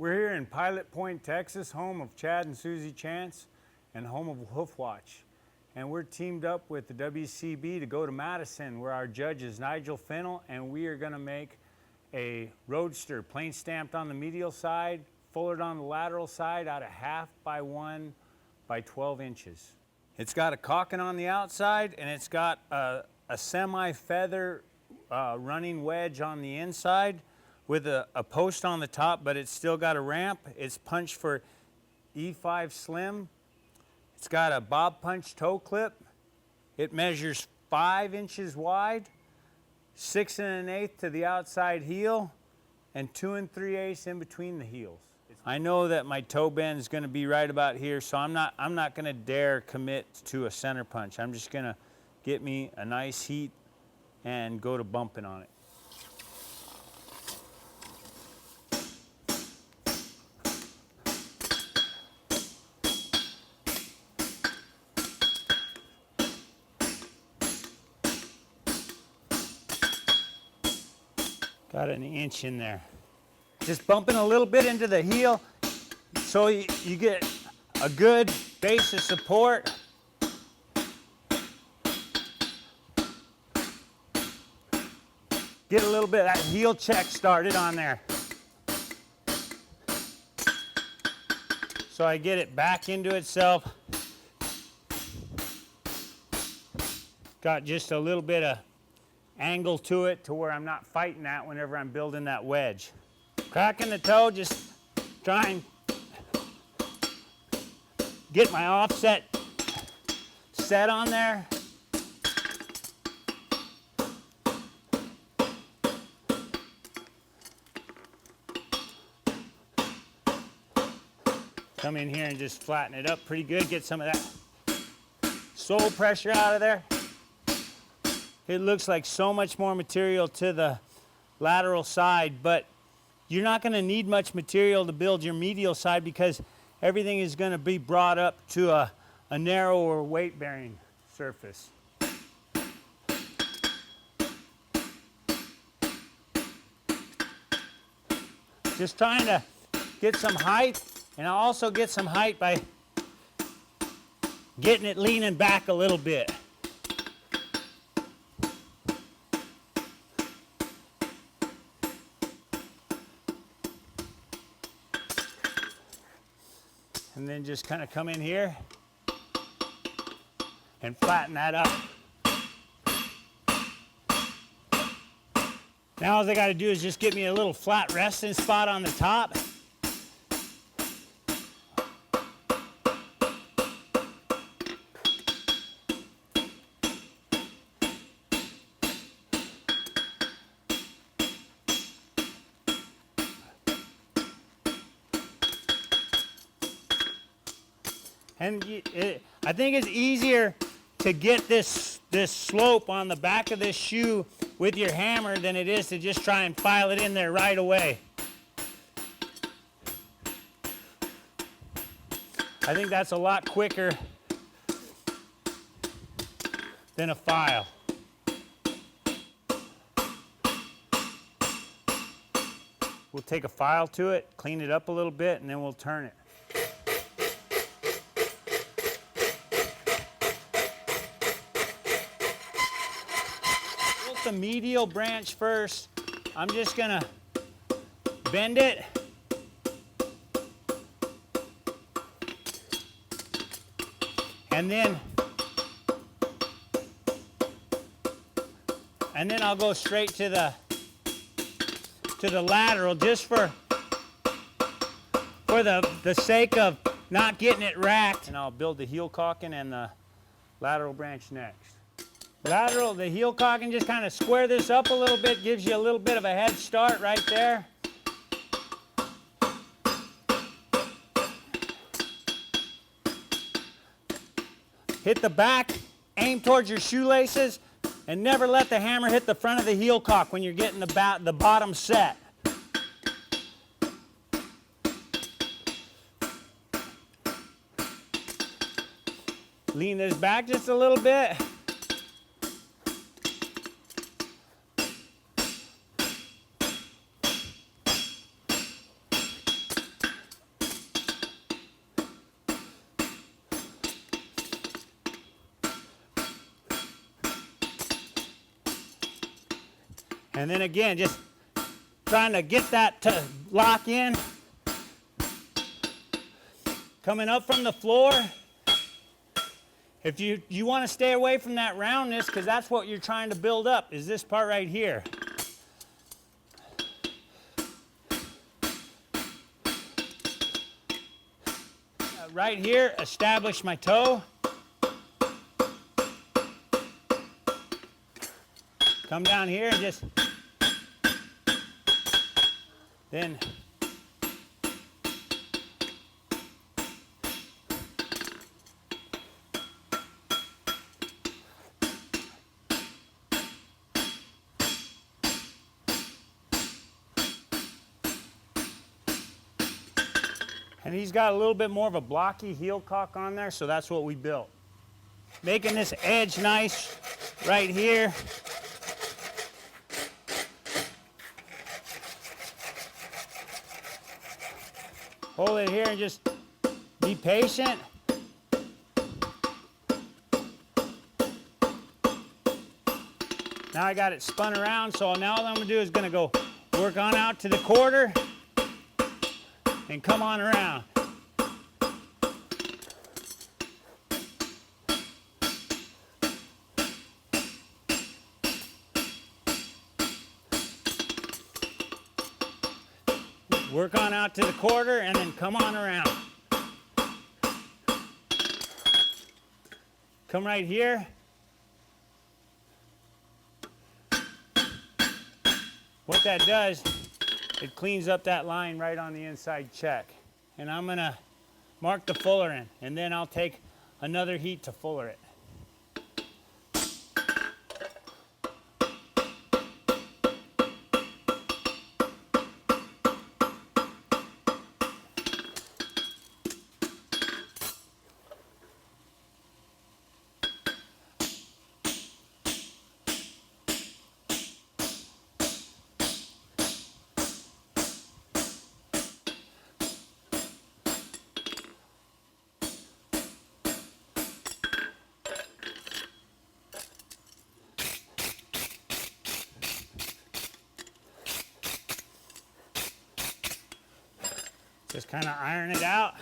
We're here in Pilot Point, Texas, home of Chad and Susie Chance and home of Hoofwatch. And we're teamed up with the WCB to go to Madison, where our judge is Nigel Fennell, and we are gonna make a Roadster, plain stamped on the medial side, fullered on the lateral side out of 1/2 by 1 by 12 inches. It's got a caulking on the outside, and it's got a semi-feather running wedge on the inside with a post on the top, but it's still got a ramp. It's punched for E5 slim. It's got a bob punch toe clip. It measures 5 inches wide, 6 1/8 to the outside heel, and 2 3/8 in between the heels. I know that my toe bend is going to be right about here, so I'm not going to dare commit to a center punch. I'm just going to get me a nice heat and go to bumping on it. Got an inch in there. Just bumping a little bit into the heel so you get a good base of support. Get a little bit of that heel check started on there. So I get it back into itself. Got just a little bit of angle to it to where I'm not fighting that whenever I'm building that wedge. Cracking the toe, just try and get my offset set on there. Come in here and just flatten it up pretty good, get some of that sole pressure out of there. It looks like so much more material to the lateral side, but you're not going to need much material to build your medial side because everything is going to be brought up to a narrower weight-bearing surface. Just trying to get some height, and I'll also get some height by getting it leaning back a little bit. And then just kind of come in here and flatten that up. Now all I got to do is just get me a little flat resting spot on the top. And I think it's easier to get this slope on the back of this shoe with your hammer than it is to just try and file it in there right away. I think that's a lot quicker than a file. We'll take a file to it, clean it up a little bit, and then we'll turn it. The medial branch first. I'm just gonna bend it and then I'll go straight to the lateral just for the sake of not getting it racked. And I'll build the heel caulking and the lateral branch next. The heel caulking, just kind of square this up a little bit, gives you a little bit of a head start right there. Hit the back, aim towards your shoelaces, and never let the hammer hit the front of the heel caulk when you're getting the bottom set. Lean this back just a little bit. And then again, just trying to get that to lock in. Coming up from the floor. If you want to stay away from that roundness, because that's what you're trying to build up, is this part right here. Right here, establish my toe. Come down here and just, then and he's got a little bit more of a blocky heel caulk on there, so that's what we built. Making this edge nice right here. Hold it here and just be patient. Now I got it spun around, so now all I'm gonna do is gonna go work on out to the quarter and come on around. Work on out to the quarter and then come on around. Come right here. What that does, it cleans up that line right on the inside check. And I'm gonna mark the fuller in, and then I'll take another heat to fuller it. Just kind of iron it out.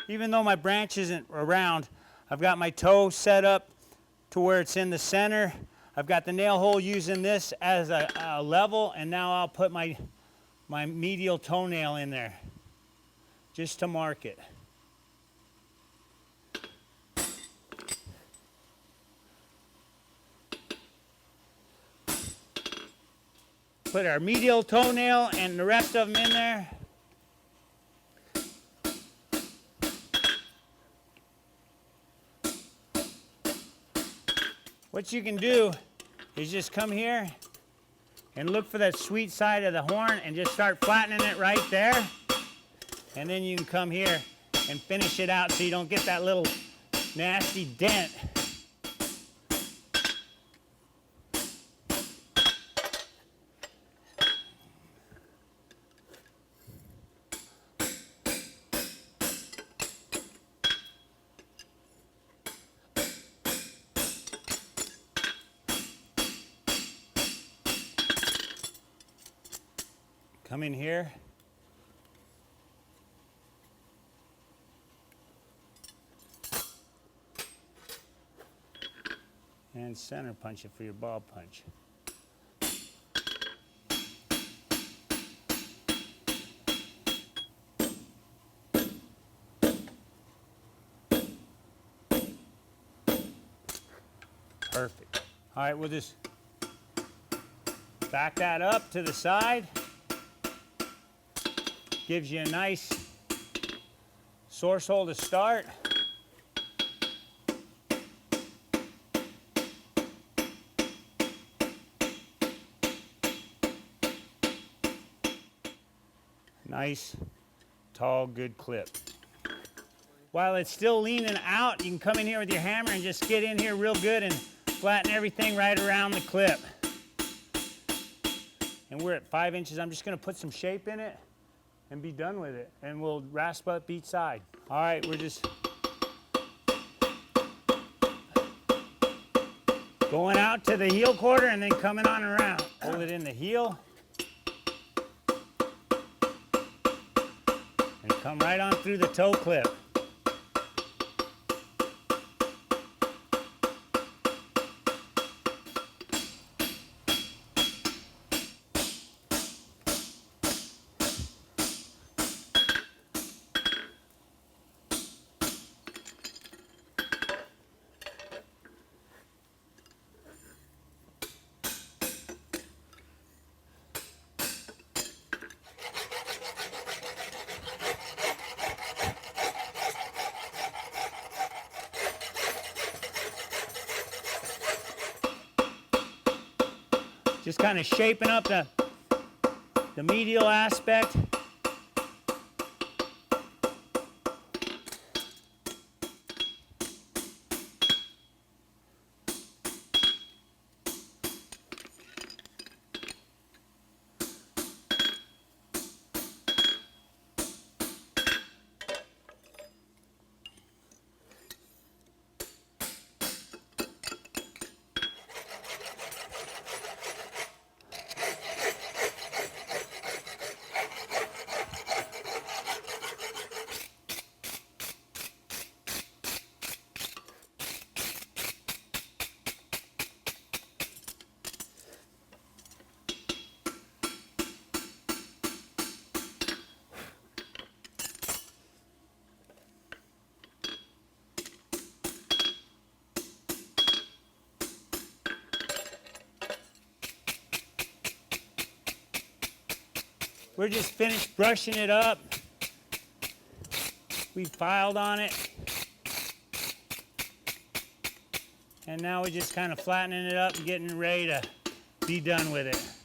Even though my branch isn't around, I've got my toe set up to where it's in the center. I've got the nail hole using this as a level, and now I'll put my medial toenail in there just to mark it. Put our medial toenail and the rest of them in there. What you can do is just come here and look for that sweet side of the horn and just start flattening it right there. And then you can come here and finish it out so you don't get that little nasty dent. Come in here. And center punch it for your ball punch. Perfect. All right, we'll just back that up to the side. Gives you a nice source hole to start. Nice tall, good clip. While it's still leaning out, you can come in here with your hammer and just get in here real good and flatten everything right around the clip. And we're at 5 inches. I'm just gonna put some shape in it and be done with it. And we'll rasp up each side. All right, we're just going out to the heel quarter and then coming on around. Hold it in the heel. And come right on through the toe clip. Just kind of shaping up the medial aspect. We're just finished brushing it up. We filed on it. And now we're just kind of flattening it up and getting ready to be done with it.